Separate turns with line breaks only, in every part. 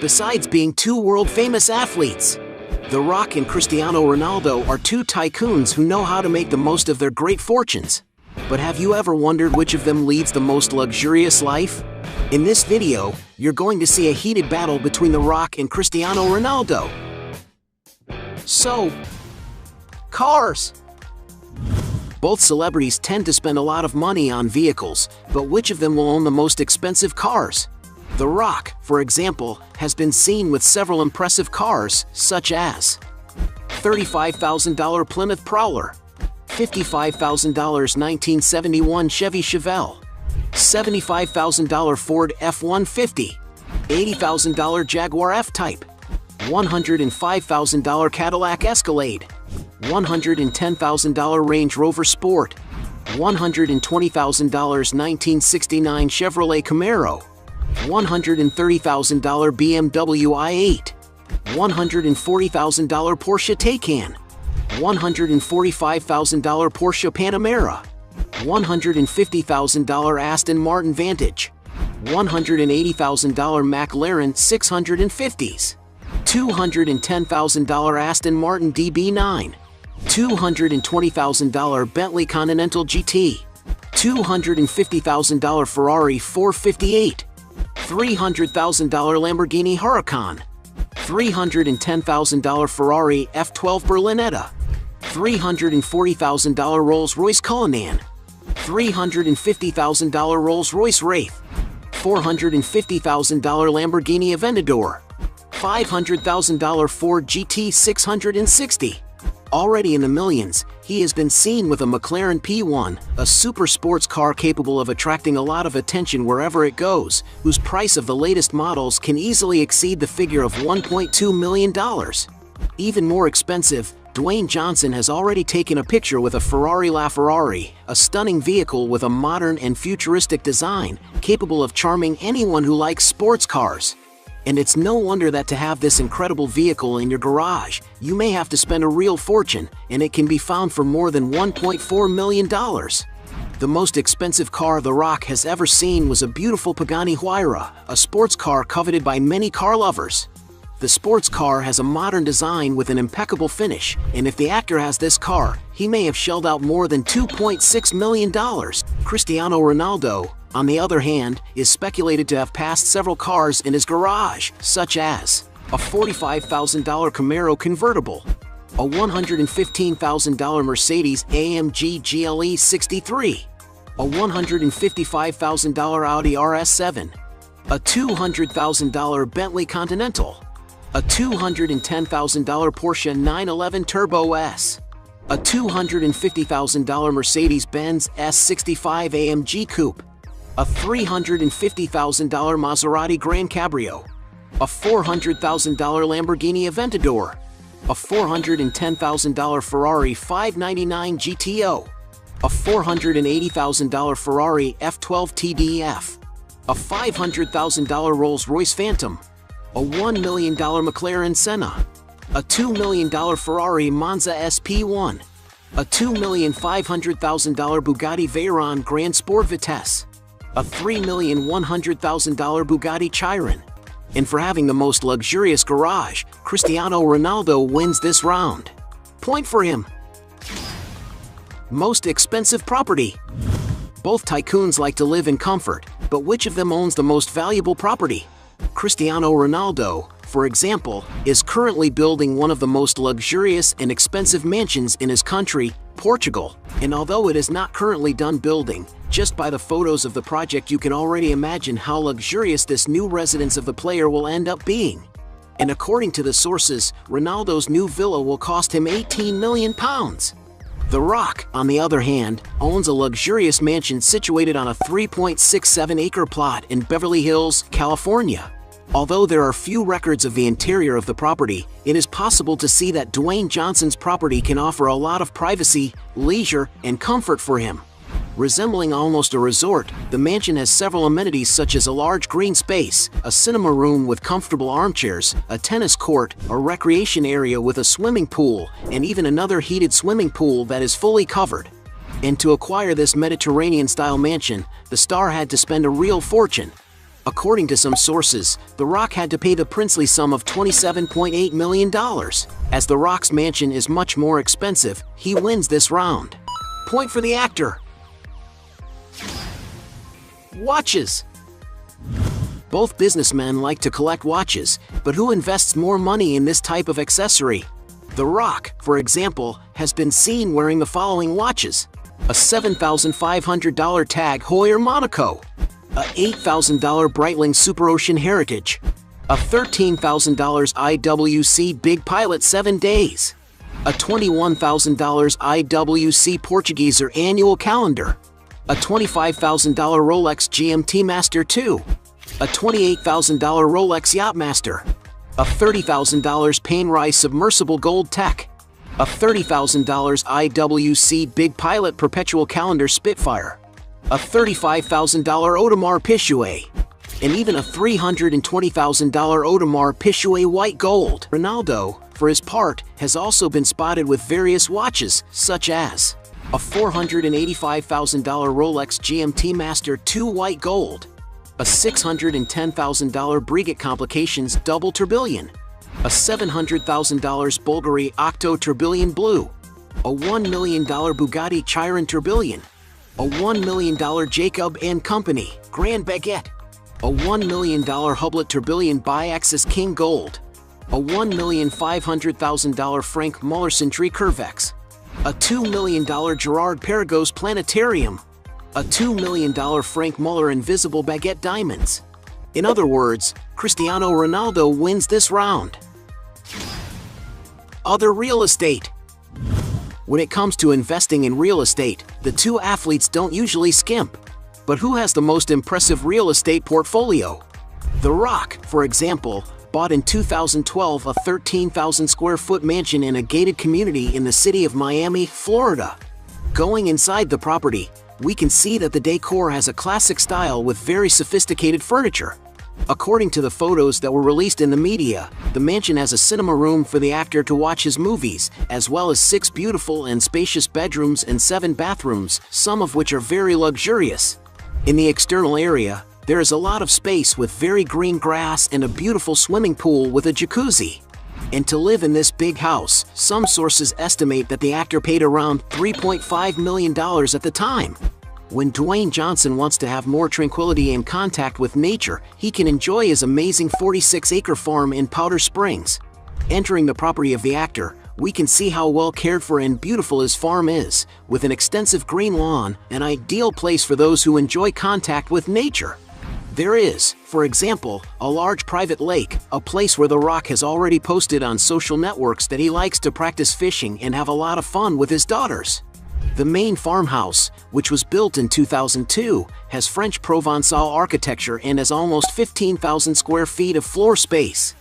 besides being two world-famous athletes. The Rock and Cristiano Ronaldo are two tycoons who know how to make the most of their great fortunes. But have you ever wondered which of them leads the most luxurious life? In this video, you're going to see a heated battle between The Rock and Cristiano Ronaldo. So, cars. Both celebrities tend to spend a lot of money on vehicles, but which of them will own the most expensive cars? The Rock, for example, has been seen with several impressive cars, such as $35,000 Plymouth Prowler, $55,000 1971 Chevy Chevelle, $75,000 Ford F-150, $80,000 Jaguar F-Type, $105,000 Cadillac Escalade, $110,000 Range Rover Sport, $120,000 1969 Chevrolet Camaro, $130,000 BMW i8, $140,000 Porsche Taycan, $145,000 Porsche Panamera, $150,000 Aston Martin Vantage, $180,000 McLaren 650s, $210,000 Aston Martin DB9, $220,000 Bentley Continental GT, $250,000 Ferrari 458, $300,000 Lamborghini Huracan, $310,000 Ferrari F12 Berlinetta, $340,000 Rolls-Royce Cullinan, $350,000 Rolls-Royce Wraith, $450,000 Lamborghini Aventador, $500,000 Ford GT 660. Already in the millions, he has been seen with a McLaren P1, a super sports car capable of attracting a lot of attention wherever it goes, whose price of the latest models can easily exceed the figure of $1.2 million. Even more expensive, Dwayne Johnson has already taken a picture with a Ferrari LaFerrari, a stunning vehicle with a modern and futuristic design, capable of charming anyone who likes sports cars. And it's no wonder that to have this incredible vehicle in your garage, you may have to spend a real fortune, and it can be found for more than $1.4 million. The most expensive car The Rock has ever seen was a beautiful Pagani Huayra, a sports car coveted by many car lovers. The sports car has a modern design with an impeccable finish, and if the actor has this car, he may have shelled out more than $2.6 million. Cristiano Ronaldo, on the other hand, is speculated to have passed several cars in his garage, such as a $45,000 Camaro convertible, a $115,000 Mercedes-AMG GLE 63, a $155,000 Audi RS7, a $200,000 Bentley Continental, a $210,000 Porsche 911 Turbo S, a $250,000 Mercedes-Benz S65 AMG Coupe, a $350,000 Maserati Grand Cabrio, a $400,000 Lamborghini Aventador, a $410,000 Ferrari 599 GTO, a $480,000 Ferrari F12 TDF, a $500,000 Rolls-Royce Phantom, a $1 million McLaren Senna, a $2 million Ferrari Monza SP1, a $2,500,000 Bugatti Veyron Grand Sport Vitesse, a $3,100,000 Bugatti Chiron. And for having the most luxurious garage, Cristiano Ronaldo wins this round. Point for him. Most expensive property. Both tycoons like to live in comfort, but which of them owns the most valuable property? Cristiano Ronaldo, for example, is currently building one of the most luxurious and expensive mansions in his country, Portugal. And although it is not currently done building, just by the photos of the project you can already imagine how luxurious this new residence of the player will end up being. And according to the sources, Ronaldo's new villa will cost him £18 million. The Rock, on the other hand, owns a luxurious mansion situated on a 3.67-acre plot in Beverly Hills, California. Although there are few records of the interior of the property, it is possible to see that Dwayne Johnson's property can offer a lot of privacy, leisure, and comfort for him. Resembling almost a resort, the mansion has several amenities such as a large green space, a cinema room with comfortable armchairs, a tennis court, a recreation area with a swimming pool, and even another heated swimming pool that is fully covered. And to acquire this Mediterranean-style mansion, the star had to spend a real fortune. According to some sources, The Rock had to pay the princely sum of $27.8 million. As The Rock's mansion is much more expensive, he wins this round. Point for the actor. Watches. Both businessmen like to collect watches, but who invests more money in this type of accessory? The Rock, for example, has been seen wearing the following watches: a $7,500 Tag Heuer Monaco, a $8,000 Breitling Superocean Heritage, a $13,000 IWC Big Pilot 7 Days, a $21,000 IWC Portugueser Annual Calendar, a $25,000 Rolex GMT Master 2, a $28,000 Rolex Yachtmaster, a $30,000 Panerai Submersible Gold Tech, a $30,000 IWC Big Pilot Perpetual Calendar Spitfire, a $35,000 Audemars Piguet, and even a $320,000 Audemars Piguet White Gold. Ronaldo, for his part, has also been spotted with various watches, such as a $485,000 Rolex GMT Master 2 White Gold, a $610,000 Breguet Complications Double Tourbillon, a $700,000 Bulgari Octo Tourbillon Blue, a $1 million Bugatti Chiron Tourbillon, a $1 million Jacob & Company Grand Baguette, a $1 million Hublot Tourbillon Biaxis King Gold, a $1,500,000 Frank Muller Century Curvex, a $2 million Gerard Perregaux Planetarium, a $2 million Frank Muller Invisible Baguette Diamonds. In other words, Cristiano Ronaldo wins this round. Other real estate. When it comes to investing in real estate, the two athletes don't usually skimp. But who has the most impressive real estate portfolio? The Rock, for example, bought in 2012 a 13,000 square foot mansion in a gated community in the city of Miami, Florida. Going inside the property, we can see that the decor has a classic style with very sophisticated furniture. According to the photos that were released in the media, the mansion has a cinema room for the actor to watch his movies, as well as 6 beautiful and spacious bedrooms and 7 bathrooms, some of which are very luxurious. In the external area, there is a lot of space with very green grass and a beautiful swimming pool with a jacuzzi. And to live in this big house, some sources estimate that the actor paid around $3.5 million at the time. When Dwayne Johnson wants to have more tranquility and contact with nature, he can enjoy his amazing 46-acre farm in Powder Springs. Entering the property of the actor, we can see how well cared for and beautiful his farm is, with an extensive green lawn, an ideal place for those who enjoy contact with nature. There is, for example, a large private lake, a place where The Rock has already posted on social networks that he likes to practice fishing and have a lot of fun with his daughters. The main farmhouse, which was built in 2002, has French Provençal architecture and has almost 15,000 square feet of floor space.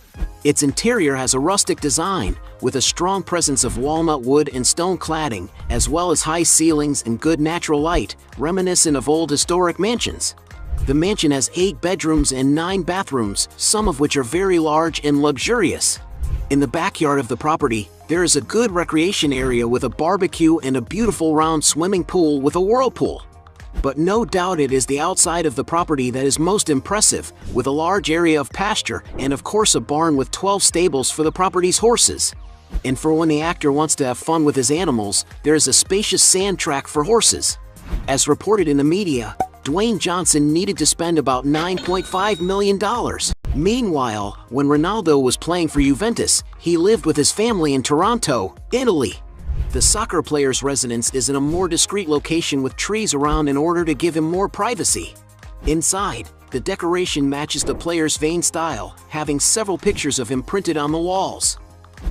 Its interior has a rustic design, with a strong presence of walnut wood and stone cladding, as well as high ceilings and good natural light, reminiscent of old historic mansions. The mansion has 8 bedrooms and 9 bathrooms, some of which are very large and luxurious. In the backyard of the property, there is a good recreation area with a barbecue and a beautiful round swimming pool with a whirlpool. But no doubt it is the outside of the property that is most impressive, with a large area of pasture and of course a barn with 12 stables for the property's horses. And for when the actor wants to have fun with his animals, there is a spacious sand track for horses. As reported in the media, Dwayne Johnson needed to spend about $9.5 million. Meanwhile, when Ronaldo was playing for Juventus, he lived with his family in Toronto, Italy. The soccer player's residence is in a more discreet location with trees around in order to give him more privacy. Inside, the decoration matches the player's vain style, having several pictures of him printed on the walls.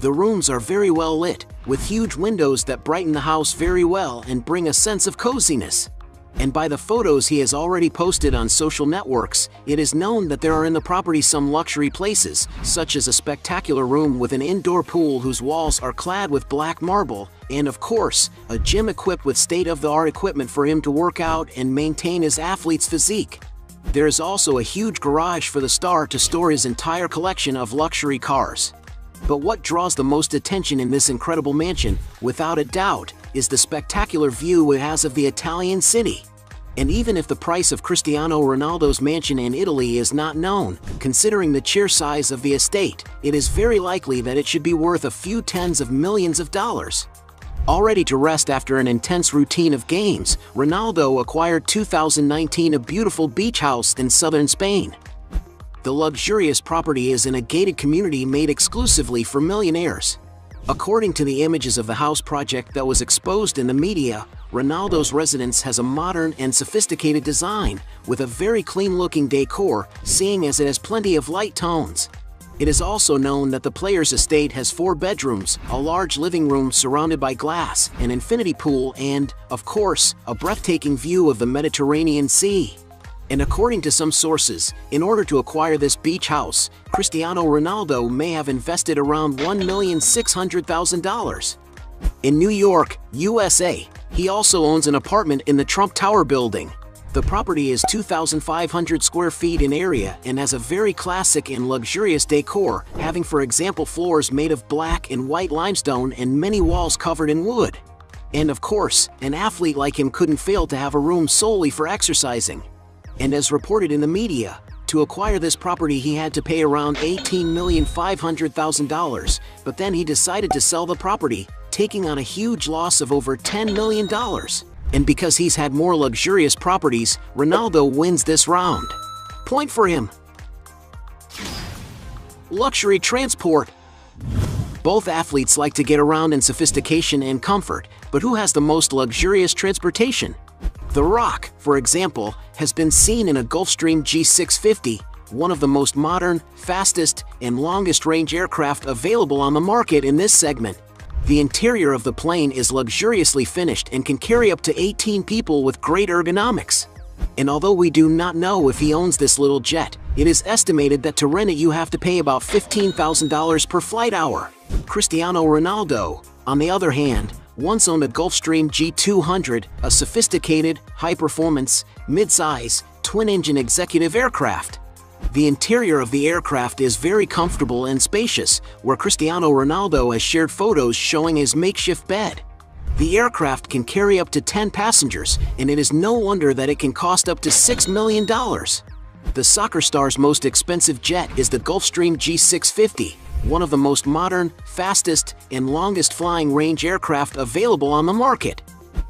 The rooms are very well lit, with huge windows that brighten the house very well and bring a sense of coziness. And by the photos he has already posted on social networks, it is known that there are in the property some luxury places, such as a spectacular room with an indoor pool whose walls are clad with black marble, and of course, a gym equipped with state-of-the-art equipment for him to work out and maintain his athlete's physique. There is also a huge garage for the star to store his entire collection of luxury cars. But what draws the most attention in this incredible mansion, without a doubt, is the spectacular view it has of the Italian city. And even if the price of Cristiano Ronaldo's mansion in Italy is not known, considering the sheer size of the estate, it is very likely that it should be worth a few tens of millions of dollars. Already to rest after an intense routine of games, Ronaldo acquired 2019 a beautiful beach house in southern Spain. The luxurious property is in a gated community made exclusively for millionaires. According to the images of the house project that was exposed in the media, Ronaldo's residence has a modern and sophisticated design, with a very clean-looking decor, seeing as it has plenty of light tones. It is also known that the player's estate has 4 bedrooms, a large living room surrounded by glass, an infinity pool and, of course, a breathtaking view of the Mediterranean Sea. And according to some sources, in order to acquire this beach house, Cristiano Ronaldo may have invested around $1,600,000. In New York, USA, he also owns an apartment in the Trump Tower building. The property is 2,500 square feet in area and has a very classic and luxurious decor, having for example floors made of black and white limestone and many walls covered in wood. And of course, an athlete like him couldn't fail to have a room solely for exercising. And as reported in the media, to acquire this property he had to pay around $18,500,000, but then he decided to sell the property, taking on a huge loss of over $10 million. And because he's had more luxurious properties, Ronaldo wins this round. Point for him. Luxury transport. Both athletes like to get around in sophistication and comfort, but who has the most luxurious transportation? The Rock, for example, has been seen in a Gulfstream G650, one of the most modern, fastest, and longest-range aircraft available on the market in this segment. The interior of the plane is luxuriously finished and can carry up to 18 people with great ergonomics. And although we do not know if he owns this little jet, it is estimated that to rent it you have to pay about $15,000 per flight hour. Cristiano Ronaldo, on the other hand, once owned a Gulfstream G200, a sophisticated, high-performance, mid-size, twin-engine executive aircraft. The interior of the aircraft is very comfortable and spacious, where Cristiano Ronaldo has shared photos showing his makeshift bed. The aircraft can carry up to 10 passengers, and it is no wonder that it can cost up to $6 million. The soccer star's most expensive jet is the Gulfstream G650, one of the most modern, fastest, and longest flying range aircraft available on the market.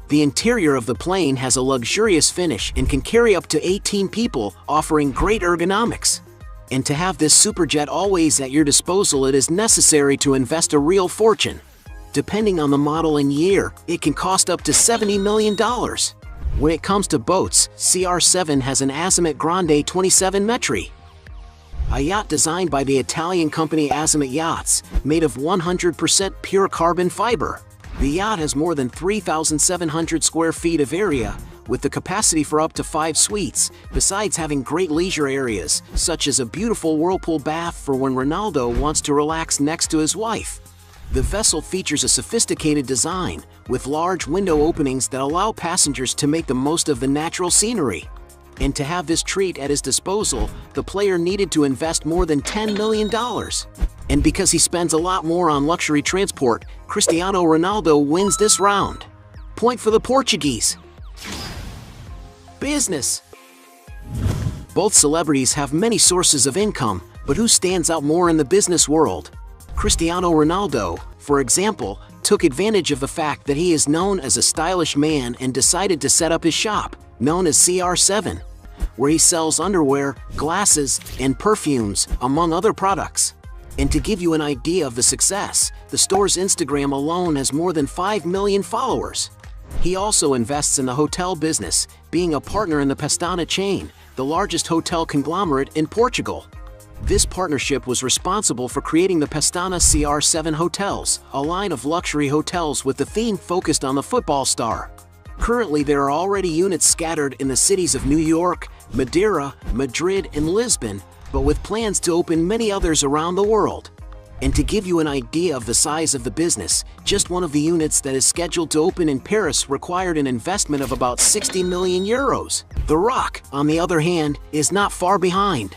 The interior of the plane has a luxurious finish and can carry up to 18 people, offering great ergonomics. And to have this superjet always at your disposal, it is necessary to invest a real fortune. Depending on the model and year, it can cost up to $70 million. When it comes to boats, CR7 has an Azimuth Grande 27 metri, a yacht designed by the Italian company Azimuth Yachts, made of 100% pure carbon fiber. The yacht has more than 3,700 square feet of area, with the capacity for up to 5 suites, besides having great leisure areas, such as a beautiful whirlpool bath for when Ronaldo wants to relax next to his wife. The vessel features a sophisticated design, with large window openings that allow passengers to make the most of the natural scenery. And to have this treat at his disposal, the player needed to invest more than $10 million. And because he spends a lot more on luxury transport, Cristiano Ronaldo wins this round. Point for the Portuguese. Business. Both celebrities have many sources of income, but who stands out more in the business world? Cristiano Ronaldo, for example, took advantage of the fact that he is known as a stylish man and decided to set up his shop, known as CR7, where he sells underwear, glasses, and perfumes, among other products. And to give you an idea of the success, the store's Instagram alone has more than 5 million followers. He also invests in the hotel business, being a partner in the Pestana chain, the largest hotel conglomerate in Portugal. This partnership was responsible for creating the Pestana CR7 hotels, a line of luxury hotels with the theme focused on the football star. Currently, there are already units scattered in the cities of New York, Madeira, Madrid, and Lisbon, but with plans to open many others around the world. And to give you an idea of the size of the business, just one of the units that is scheduled to open in Paris required an investment of about 60 million euros. The Rock, on the other hand, is not far behind.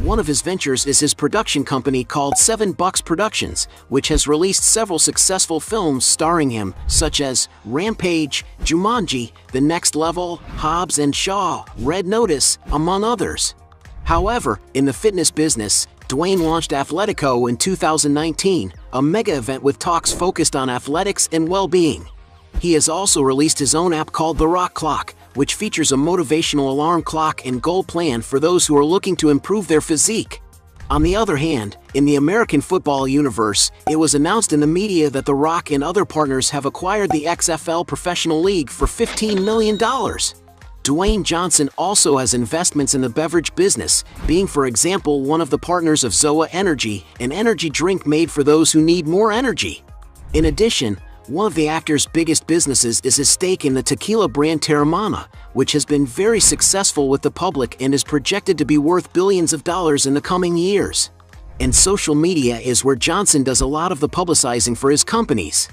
One of his ventures is his production company called $7 Productions, which has released several successful films starring him, such as Rampage, Jumanji, The Next Level, Hobbs and Shaw, Red Notice, among others. However, in the fitness business, Dwayne launched Athletico in 2019, a mega event with talks focused on athletics and well-being. He has also released his own app called The Rock Clock, which features a motivational alarm clock and goal plan for those who are looking to improve their physique. On the other hand, in the American football universe, it was announced in the media that The Rock and other partners have acquired the XFL Professional League for $15 million. Dwayne Johnson also has investments in the beverage business, being for example one of the partners of Zoa Energy, an energy drink made for those who need more energy. In addition, one of the actor's biggest businesses is his stake in the tequila brand Terramana, which has been very successful with the public and is projected to be worth billions of dollars in the coming years. And social media is where Johnson does a lot of the publicizing for his companies.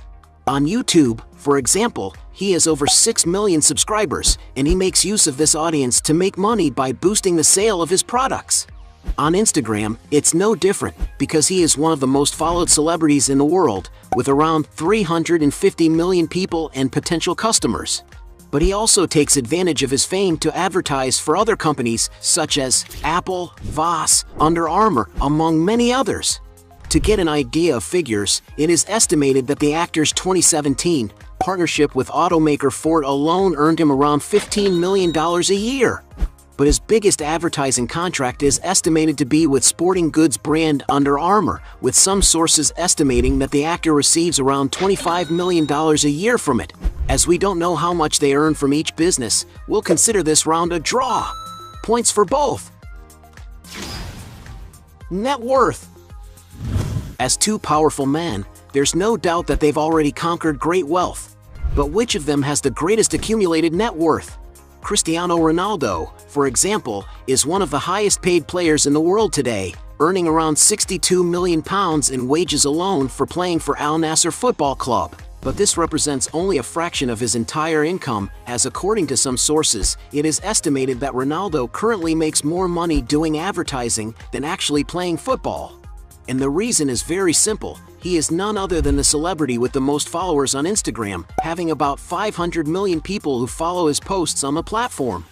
On YouTube, for example, he has over 6 million subscribers, and he makes use of this audience to make money by boosting the sale of his products. On Instagram, it's no different, because he is one of the most followed celebrities in the world, with around 350 million people and potential customers. But he also takes advantage of his fame to advertise for other companies such as Apple, Voss, Under Armour, among many others. To get an idea of figures, it is estimated that the actor's 2017 partnership with automaker Ford alone earned him around $15 million a year. But his biggest advertising contract is estimated to be with sporting goods brand Under Armour, with some sources estimating that the actor receives around $25 million a year from it. As we don't know how much they earn from each business, we'll consider this round a draw. Points for both. Net worth. As two powerful men, there's no doubt that they've already conquered great wealth. But which of them has the greatest accumulated net worth? Cristiano Ronaldo, for example, is one of the highest paid players in the world today, earning around £62 million in wages alone for playing for Al Nassr Football Club. But this represents only a fraction of his entire income, as according to some sources, it is estimated that Ronaldo currently makes more money doing advertising than actually playing football. And the reason is very simple. He is none other than the celebrity with the most followers on Instagram, having about 500 million people who follow his posts on the platform.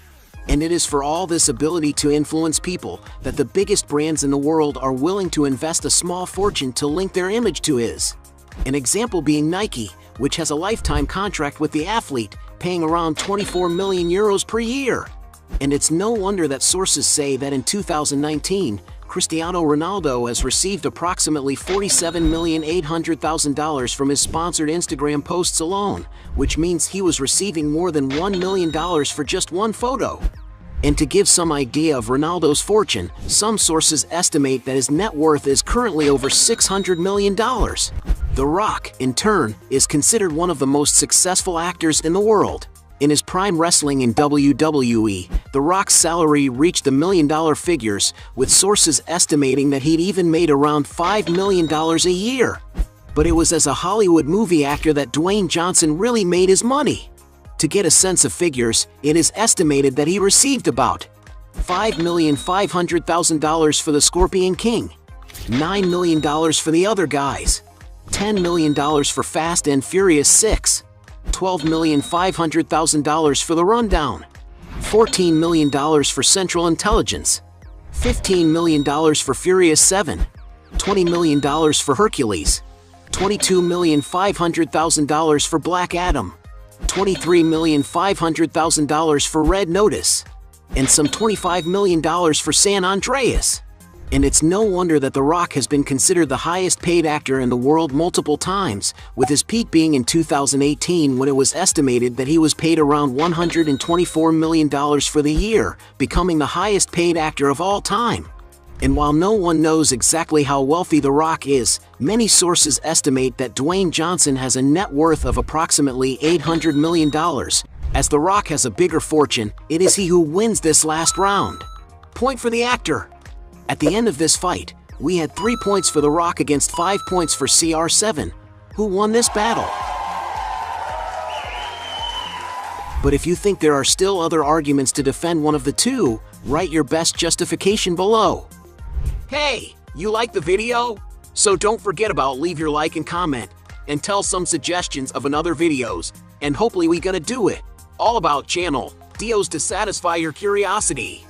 And it is for all this ability to influence people that the biggest brands in the world are willing to invest a small fortune to link their image to his. An example being Nike, which has a lifetime contract with the athlete, paying around 24 million euros per year. And it's no wonder that sources say that in 2019, Cristiano Ronaldo has received approximately $47,800,000 from his sponsored Instagram posts alone, which means he was receiving more than $1 million for just one photo. And to give some idea of Ronaldo's fortune, some sources estimate that his net worth is currently over $600 million. The Rock, in turn, is considered one of the most successful actors in the world. In his prime wrestling in WWE, The Rock's salary reached the million-dollar figures, with sources estimating that he'd even made around $5 million a year. But it was as a Hollywood movie actor that Dwayne Johnson really made his money. To get a sense of figures, it is estimated that he received about $5,500,000 for the Scorpion King, $9 million for the other guys, $10 million for Fast and Furious 6, $12,500,000 for The Rundown, $14 million for Central Intelligence, $15 million for Furious 7, $20 million for Hercules, $22,500,000 for Black Adam, $23,500,000 for Red Notice, and some $25 million for San Andreas. And it's no wonder that The Rock has been considered the highest paid actor in the world multiple times, with his peak being in 2018 when it was estimated that he was paid around $124 million for the year, becoming the highest paid actor of all time. And while no one knows exactly how wealthy The Rock is, many sources estimate that Dwayne Johnson has a net worth of approximately $800 million. As The Rock has a bigger fortune, it is he who wins this last round. Point for the actor. At the end of this fight, we had 3 points for The Rock against 5 points for CR7. Who won this battle? But if you think there are still other arguments to defend one of the two, write your best justification below. Hey, you like the video? So don't forget about leave your like and comment, and tell some suggestions of another videos, and hopefully we gonna do it. All about channel deals to satisfy your curiosity.